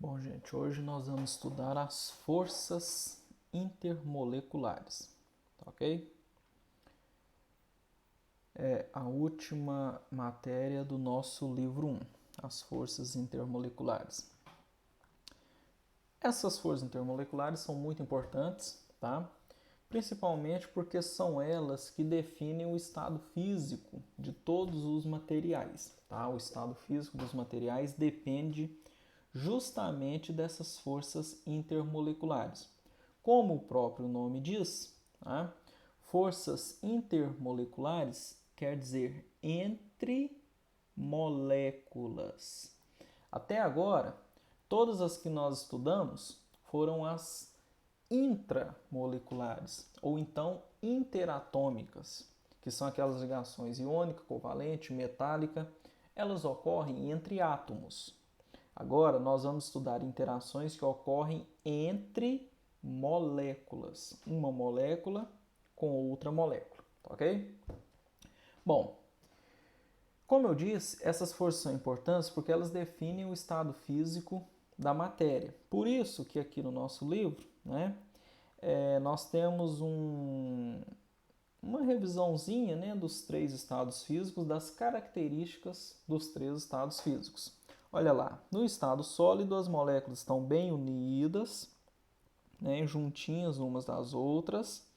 Bom, gente, hoje nós vamos estudar as forças intermoleculares, tá ok? É a última matéria do nosso livro 1, as forças intermoleculares. Essas forças intermoleculares são muito importantes, tá? Principalmente porque são elas que definem o estado físico de todos os materiais, tá? O estado físico dos materiais depende justamente dessas forças intermoleculares. Como o próprio nome diz, tá? Forças intermoleculares quer dizer entre moléculas. Até agora, todas as que nós estudamos foram as intramoleculares, ou então interatômicas, que são aquelas ligações iônica, covalente, metálica, elas ocorrem entre átomos. Agora nós vamos estudar interações que ocorrem entre moléculas, uma molécula com outra molécula, ok? Bom, como eu disse, essas forças são importantes porque elas definem o estado físico da matéria. Por isso que aqui no nosso livro, nós temos uma revisãozinha, dos três estados físicos, das características dos três estados físicos. Olha lá, no estado sólido as moléculas estão bem unidas, juntinhas umas das outras,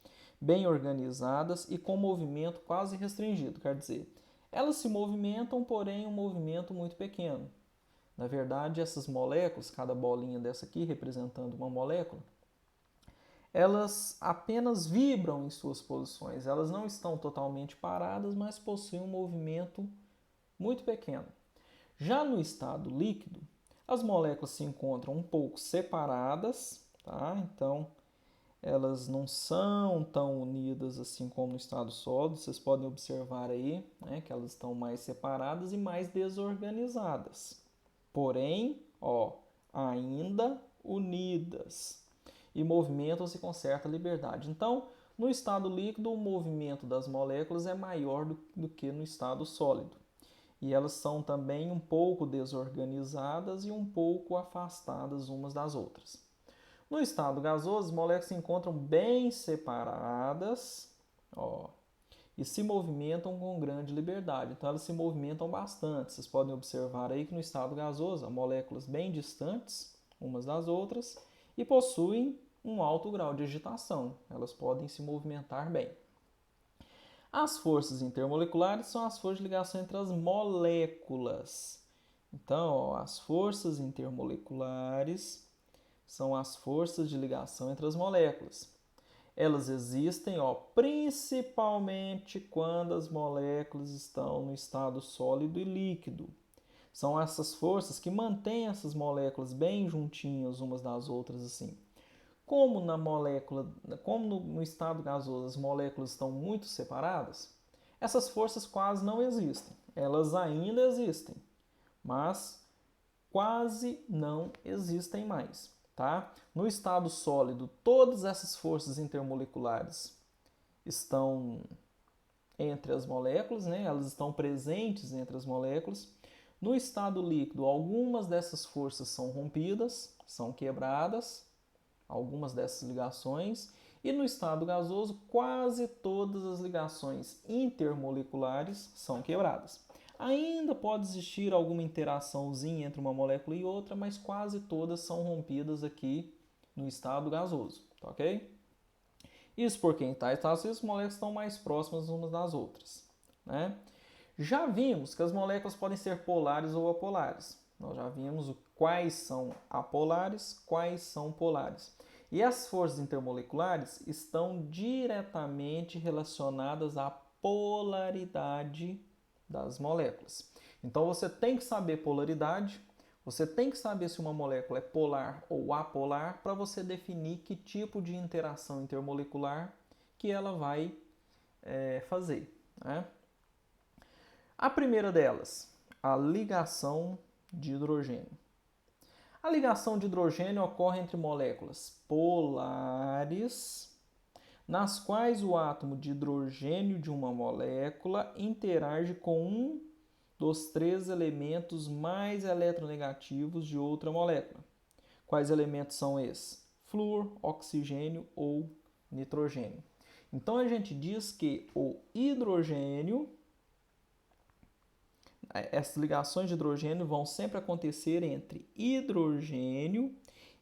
bem organizadas e com movimento quase restringido, quer dizer, elas se movimentam, porém um movimento muito pequeno. Na verdade, essas moléculas, cada bolinha dessa aqui representando uma molécula, elas apenas vibram em suas posições. Elas não estão totalmente paradas, mas possuem um movimento muito pequeno. Já no estado líquido, as moléculas se encontram um pouco separadas, tá? Então, elas não são tão unidas assim como no estado sólido. Vocês podem observar aí, que elas estão mais separadas e mais desorganizadas. Porém, ainda unidas e movimentam-se com certa liberdade. Então, no estado líquido, o movimento das moléculas é maior do que no estado sólido. E elas são também um pouco desorganizadas e um pouco afastadas umas das outras. No estado gasoso, as moléculas se encontram bem separadas, e se movimentam com grande liberdade. Então elas se movimentam bastante. Vocês podem observar aí que no estado gasoso há moléculas bem distantes umas das outras e possuem um alto grau de agitação. Elas podem se movimentar bem. As forças intermoleculares são as forças de ligação entre as moléculas. Então, as forças intermoleculares são as forças de ligação entre as moléculas. Elas existem, principalmente quando as moléculas estão no estado sólido e líquido. São essas forças que mantêm essas moléculas bem juntinhas umas das outras assim. Como no estado gasoso as moléculas estão muito separadas, essas forças quase não existem. Elas ainda existem, mas quase não existem mais, tá? No estado sólido, todas essas forças intermoleculares estão entre as moléculas, elas estão presentes entre as moléculas. No estado líquido, algumas dessas forças são rompidas, são quebradas, algumas dessas ligações, e no estado gasoso, quase todas as ligações intermoleculares são quebradas. Ainda pode existir alguma interaçãozinha entre uma molécula e outra, mas quase todas são rompidas aqui no estado gasoso, tá ok? Isso porque em tais estados as moléculas estão mais próximas umas das outras, Já vimos que as moléculas podem ser polares ou apolares. Nós já vimos quais são apolares, quais são polares. E as forças intermoleculares estão diretamente relacionadas à polaridade das moléculas. Então você tem que saber polaridade, você tem que saber se uma molécula é polar ou apolar para você definir que tipo de interação intermolecular que ela vai fazer. A primeira delas, a ligação de hidrogênio. A ligação de hidrogênio ocorre entre moléculas polares, nas quais o átomo de hidrogênio de uma molécula interage com um dos três elementos mais eletronegativos de outra molécula. Quais elementos são esses? Flúor, oxigênio ou nitrogênio. Então a gente diz que o hidrogênio, essas ligações de hidrogênio vão sempre acontecer entre hidrogênio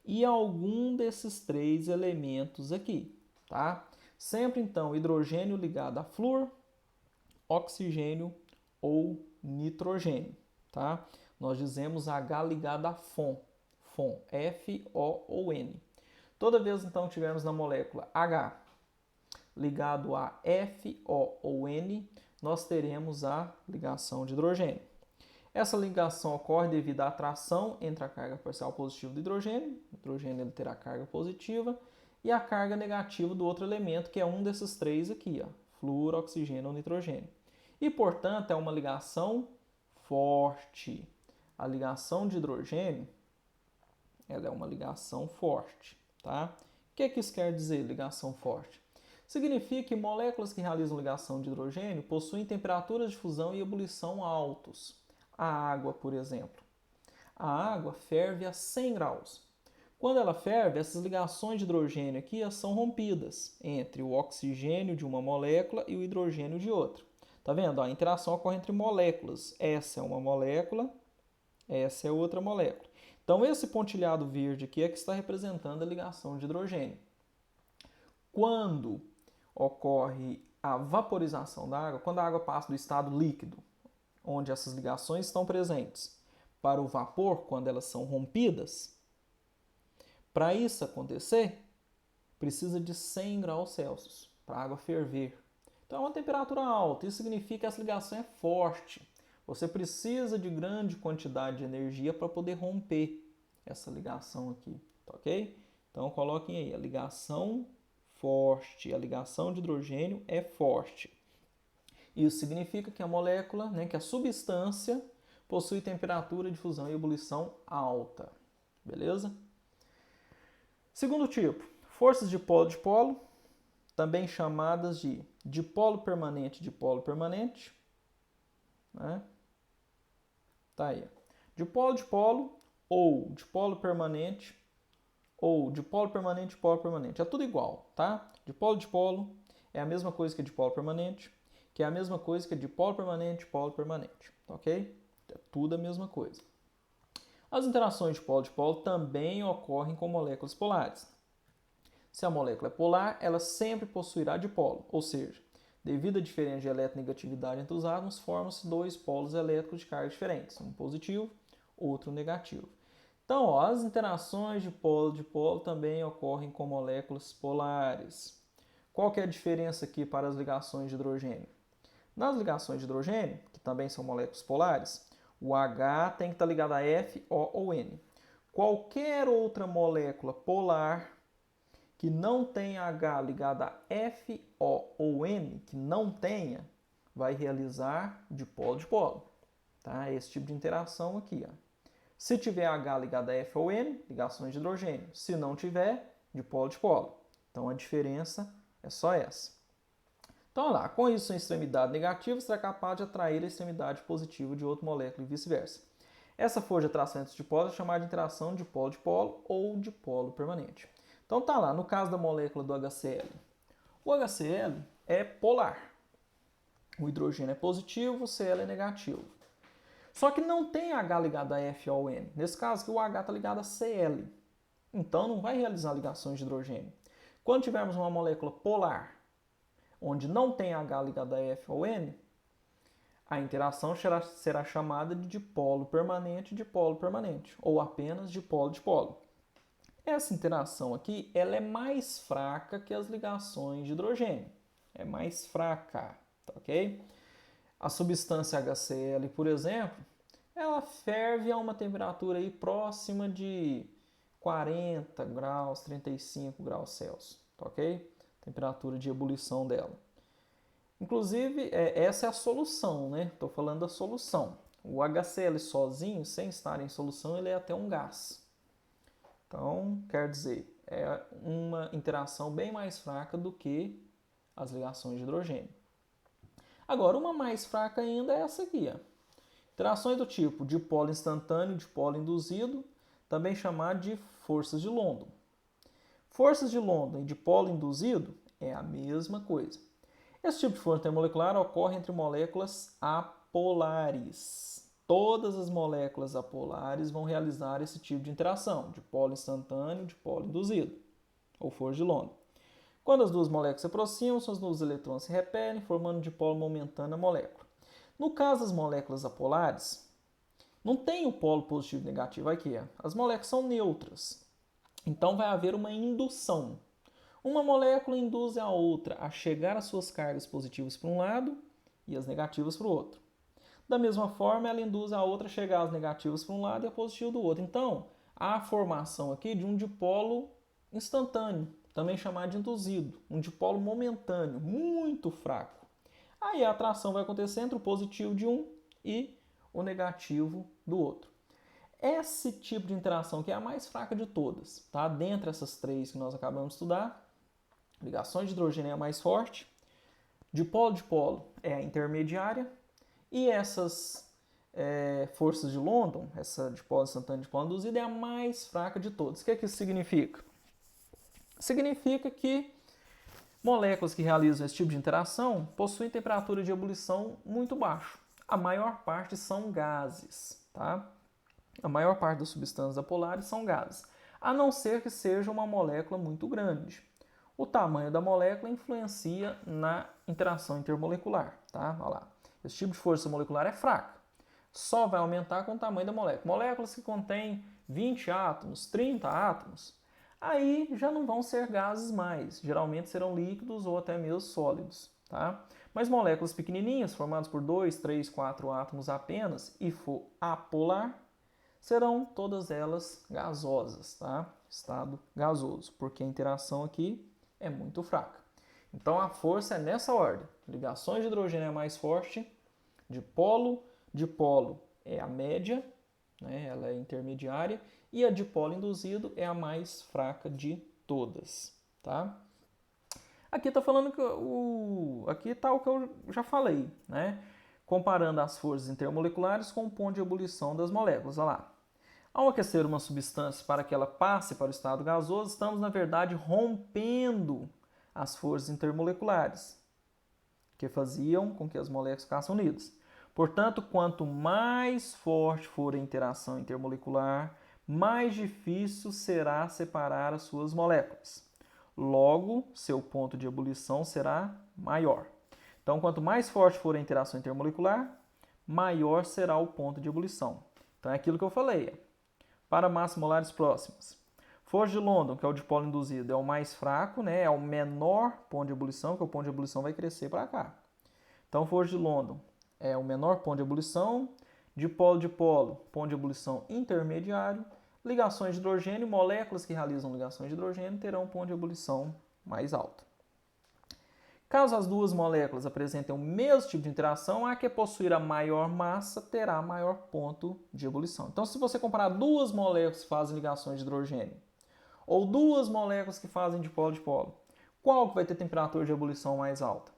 e algum desses três elementos aqui, tá? Sempre então hidrogênio ligado a flúor, oxigênio ou nitrogênio, tá? Nós dizemos H ligado a FON, F-O-O-N. Toda vez então que tivermos na molécula H ligado a F-O-O-N, nós teremos a ligação de hidrogênio. Essa ligação ocorre devido à atração entre a carga parcial positiva do hidrogênio, o hidrogênio ele terá carga positiva, e a carga negativa do outro elemento, que é um desses três aqui, ó, flúor, oxigênio ou nitrogênio. E, portanto, é uma ligação forte. A ligação de hidrogênio ela é uma ligação forte, tá? O que isso quer dizer, ligação forte? Significa que moléculas que realizam ligação de hidrogênio possuem temperaturas de fusão e ebulição altos. A água, por exemplo. A água ferve a 100 graus. Quando ela ferve, essas ligações de hidrogênio aqui são rompidas entre o oxigênio de uma molécula e o hidrogênio de outra. Tá vendo? A interação ocorre entre moléculas. Essa é uma molécula, essa é outra molécula. Então, esse pontilhado verde aqui é que está representando a ligação de hidrogênio. Quando ocorre a vaporização da água, quando a água passa do estado líquido, onde essas ligações estão presentes, para o vapor, quando elas são rompidas, para isso acontecer, precisa de 100 graus Celsius para a água ferver. Então, é uma temperatura alta, isso significa que essa ligação é forte. Você precisa de grande quantidade de energia para poder romper essa ligação aqui, tá ok? Então, coloquem aí, a ligação forte, a ligação de hidrogênio é forte. Isso significa que a molécula, que a substância, possui temperatura de fusão e ebulição alta, beleza? Segundo tipo, forças de polo, também chamadas de dipolo permanente, né? Tá aí. Dipolo, ou dipolo permanente, dipolo permanente. É tudo igual, tá? Dipolo é a mesma coisa que dipolo permanente, que é a mesma coisa que dipolo permanente, tá ok? É tudo a mesma coisa. As interações de polo também ocorrem com moléculas polares. Se a molécula é polar, ela sempre possuirá dipolo, ou seja, devido à diferença de eletronegatividade entre os átomos, formam-se dois polos elétricos de carga diferentes, um positivo, outro negativo. Então, as interações de polo também ocorrem com moléculas polares. Qual que é a diferença aqui para as ligações de hidrogênio? Nas ligações de hidrogênio, que também são moléculas polares, o H tem que estar ligado a F, O ou N. Qualquer outra molécula polar que não tenha H ligado a F, O ou N, que não tenha, vai realizar dipolo. Tá? Esse tipo de interação aqui. Ó. Se tiver H ligado a F ou N, ligações de hidrogênio. Se não tiver, dipolo. Então a diferença é só essa. Então, olha lá, com isso, a extremidade negativa será capaz de atrair a extremidade positiva de outra molécula e vice-versa. Essa força de atração entre os dipolos é chamada de interação dipolo-dipolo ou dipolo permanente. Então, tá lá, no caso da molécula do HCl. O HCl é polar. O hidrogênio é positivo, o Cl é negativo. Só que não tem H ligado a F ou N. Nesse caso, que o H está ligado a Cl. Então, não vai realizar ligações de hidrogênio. Quando tivermos uma molécula polar, onde não tem H ligado a F ou N, a interação será chamada de dipolo permanente, ou apenas dipolo. Essa interação aqui ela é mais fraca que as ligações de hidrogênio. É mais fraca, tá ok? A substância HCl, por exemplo, ela ferve a uma temperatura aí próxima de 40 graus, 35 graus Celsius, tá ok? Temperatura de ebulição dela. Inclusive, essa é a solução, né? Estou falando da solução. O HCl sozinho, sem estar em solução, ele é até um gás. Então, quer dizer, é uma interação bem mais fraca do que as ligações de hidrogênio. Agora, uma mais fraca ainda é essa aqui. Ó. Interações do tipo dipolo instantâneo, dipolo induzido, também chamado de forças de London. Forças de London e dipolo induzido é a mesma coisa. Esse tipo de força intermolecular ocorre entre moléculas apolares. Todas as moléculas apolares vão realizar esse tipo de interação, dipolo instantâneo, dipolo induzido, ou força de London. Quando as duas moléculas se aproximam, os eletrões se repelem, formando um dipolo momentâneo na molécula. No caso das moléculas apolares, não tem o polo positivo e negativo aqui. As moléculas são neutras. Então vai haver uma indução. Uma molécula induz a outra a chegar às suas cargas positivas para um lado e as negativas para o outro. Da mesma forma, ela induz a outra a chegar às negativas para um lado e a positiva do outro. Então, há a formação aqui de um dipolo instantâneo, também chamado de induzido, um dipolo momentâneo, muito fraco. Aí a atração vai acontecer entre o positivo de um e o negativo do outro. Esse tipo de interação aqui é a mais fraca de todas, tá? Dentre essas três que nós acabamos de estudar, ligações de hidrogênio é a mais forte, dipolo-dipolo é a intermediária, e essas forças de London, essa dipolo instantâneo e dipolo induzido, é a mais fraca de todas. O que é que isso significa? Significa que moléculas que realizam esse tipo de interação possuem temperatura de ebulição muito baixa. A maior parte são gases, tá? A maior parte das substâncias apolares são gases, a não ser que seja uma molécula muito grande. O tamanho da molécula influencia na interação intermolecular, tá? Olha lá. Esse tipo de força molecular é fraca. Só vai aumentar com o tamanho da molécula. Moléculas que contêm 20 átomos, 30 átomos, aí já não vão ser gases mais. Geralmente serão líquidos ou até mesmo sólidos, tá? Mas moléculas pequenininhas, formadas por 2, 3, 4 átomos apenas, e for apolar, serão todas elas gasosas, tá? Estado gasoso, porque a interação aqui é muito fraca. Então a força é nessa ordem. Ligações de hidrogênio é a mais forte, dipolo é a média, né? Ela é intermediária, e a dipolo induzido é a mais fraca de todas, tá? Aqui está falando que aqui está o que eu já falei, né? Comparando as forças intermoleculares com o ponto de ebulição das moléculas. Olha lá. Ao aquecer uma substância para que ela passe para o estado gasoso, estamos, na verdade, rompendo as forças intermoleculares, que faziam com que as moléculas ficassem unidas. Portanto, quanto mais forte for a interação intermolecular, mais difícil será separar as suas moléculas. Logo, seu ponto de ebulição será maior. Então, quanto mais forte for a interação intermolecular, maior será o ponto de ebulição. Então, é aquilo que eu falei. Para massas molares próximas. Força de London, que é o dipolo induzido, é o mais fraco, né? É o menor ponto de ebulição, que o ponto de ebulição vai crescer para cá. Então, força de London é o menor ponto de ebulição, dipolo-dipolo, ponto de ebulição intermediário, ligações de hidrogênio, moléculas que realizam ligações de hidrogênio terão ponto de ebulição mais alto. Caso as duas moléculas apresentem o mesmo tipo de interação, a que possuir a maior massa terá maior ponto de ebulição. Então, se você comparar duas moléculas que fazem ligações de hidrogênio ou duas moléculas que fazem dipolo-dipolo, qual que vai ter temperatura de ebulição mais alta?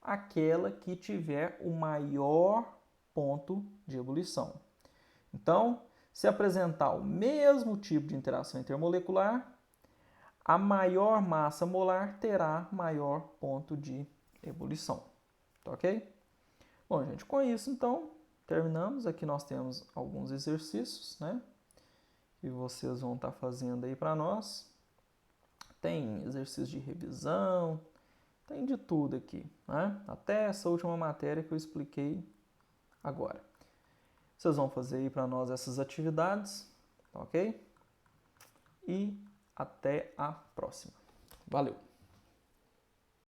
Aquela que tiver o maior ponto de ebulição. Então, se apresentar o mesmo tipo de interação intermolecular, a maior massa molar terá maior ponto de ebulição. Tá ok? Bom, gente, com isso, então, terminamos. Aqui nós temos alguns exercícios, né? Que vocês vão estar fazendo aí para nós. Tem exercício de revisão, tem de tudo aqui, né? Até essa última matéria que eu expliquei agora. Vocês vão fazer aí para nós essas atividades, tá ok? E até a próxima. Valeu!